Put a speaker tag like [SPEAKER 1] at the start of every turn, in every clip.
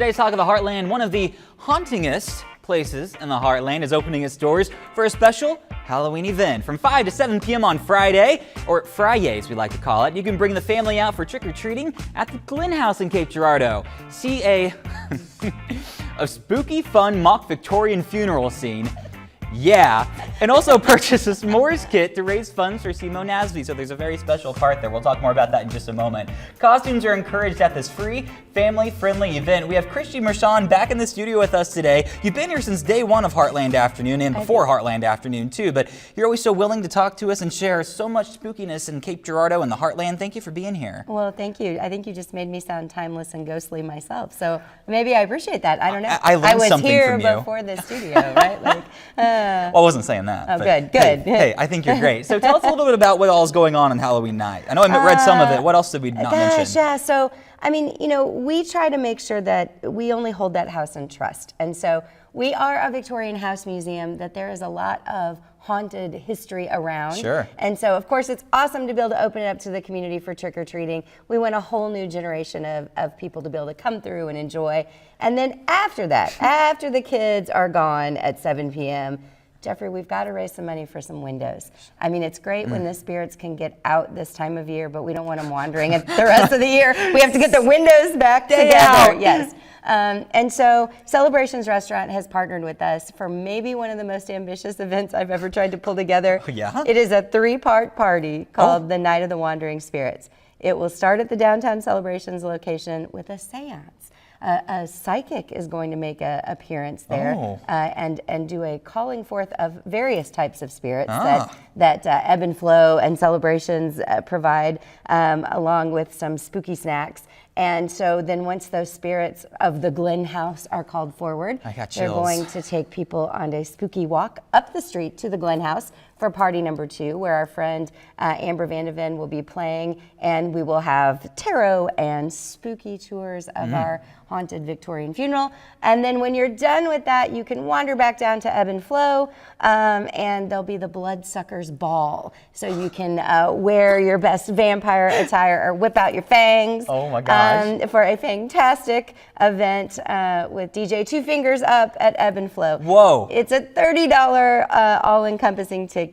[SPEAKER 1] Today's Talk of the Heartland, one of the hauntingest places in the Heartland, is opening its doors for a special Halloween event from 5 to 7 p.m. on Friday, or Fridays we like to call it. You can bring the family out for trick-or-treating at the Glen House in Cape Girardeau. See a spooky, fun, mock Victorian funeral scene. Yeah, and also purchase a s'mores kit to raise funds for SEMO NASV. So there's a very special part there. We'll talk more about that in just a moment. Costumes are encouraged at this free, family-friendly event. We have Christy Mershon back in the studio with us today. You've been here since day one of Heartland Afternoon and before Heartland Afternoon too, but you're always so willing to talk to us and share so much spookiness in Cape Girardeau and the Heartland. Thank you for being here.
[SPEAKER 2] Well, thank you. I think you just made me sound timeless and ghostly myself, so maybe I appreciate that. I don't know.
[SPEAKER 1] I learned something
[SPEAKER 2] here
[SPEAKER 1] from you.
[SPEAKER 2] before the studio, right? Like,
[SPEAKER 1] well, I wasn't saying that.
[SPEAKER 2] Oh,
[SPEAKER 1] but
[SPEAKER 2] good.
[SPEAKER 1] Hey, I think you're great. So tell us a little bit about what all is going on Halloween night. I know I read some of it. What else did we not mention?
[SPEAKER 2] Yeah. So, I mean, we try to make sure that we only hold that house in trust. And so we are a Victorian house museum that there is a lot of haunted history around.
[SPEAKER 1] Sure.
[SPEAKER 2] And so, of course, it's awesome to be able to open it up to the community for trick-or-treating. We want a whole new generation of people to be able to come through and enjoy. And then after that, after the kids are gone at 7 p.m., Jeffrey, we've got to raise some money for some windows. I mean, it's great when the spirits can get out this time of year, but we don't want them wandering the rest of the year. We have to get the windows back together. Yes. And so Celebrations Restaurant has partnered with us for maybe one of the most ambitious events I've ever tried to pull together.
[SPEAKER 1] Yeah?
[SPEAKER 2] It is a 3-part party called the Night of the Wandering Spirits. It will start at the downtown Celebrations location with a seance. A psychic is going to make an appearance there and do a calling forth of various types of spirits that Ebb and Flow and Celebrations provide, along with some spooky snacks. And so then once those spirits of the Glen House are called forward, they're going to take people on a spooky walk up the street to the Glen House for party number 2, where our friend Amber Vandeven will be playing, and we will have tarot and spooky tours of our haunted Victorian funeral. And then when you're done with that, you can wander back down to Ebb and Flow, and there'll be the Bloodsuckers Ball. So you can wear your best vampire attire or whip out your fangs.
[SPEAKER 1] Oh my gosh.
[SPEAKER 2] For a fantastic event with DJ Two Fingers Up at Ebb and Flow.
[SPEAKER 1] Whoa.
[SPEAKER 2] It's a $30 all-encompassing ticket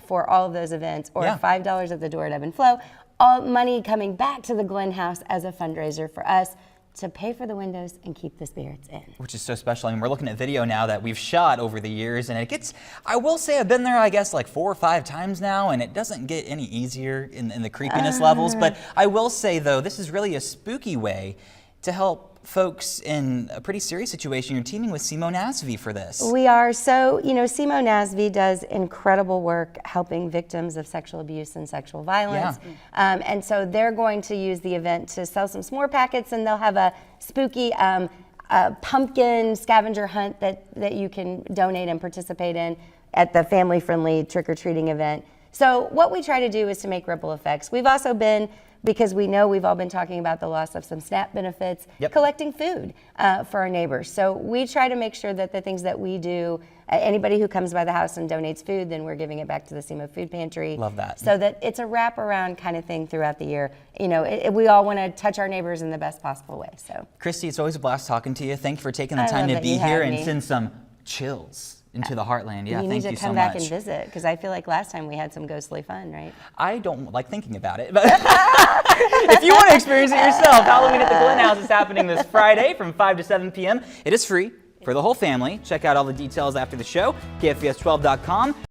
[SPEAKER 2] for all of those events, or $5 at the door at Ebb and Flow. All money coming back to the Glen House as a fundraiser for us to pay for the windows and keep the spirits in. Which
[SPEAKER 1] is so special. I mean, we're looking at video now that we've shot over the years, and it gets, I will say I've been there, I guess, like 4 or 5 times now, and it doesn't get any easier in the creepiness levels. But I will say, though, this is really a spooky way to help folks in a pretty serious situation. You're teaming with SEMO NASV for this.
[SPEAKER 2] We are. So, SEMO NASV does incredible work helping victims of sexual abuse and sexual violence. And so they're going to use the event to sell some s'more packets, and they'll have a spooky pumpkin scavenger hunt that you can donate and participate in at the family-friendly trick-or-treating event. So what we try to do is to make ripple effects. We've also been, because we know we've all been talking about the loss of some SNAP benefits, collecting food for our neighbors. So we try to make sure that the things that we do, anybody who comes by the house and donates food, then we're giving it back to the SEMO Food Pantry.
[SPEAKER 1] Love that.
[SPEAKER 2] So that it's a wraparound kind of thing throughout the year. We all want to touch our neighbors in the best possible way. So,
[SPEAKER 1] Christy, it's always a blast talking to you. Thank you for taking the time to be here and send some chills into the Heartland. Yeah, thank you so much.
[SPEAKER 2] You need to come back and visit, because I feel like last time we had some ghostly fun, right?
[SPEAKER 1] I don't like thinking about it, but if you want to experience it yourself, Halloween at the Glen House is happening this Friday from 5 to 7 p.m. It is free for the whole family. Check out all the details after the show, KFVS12.com.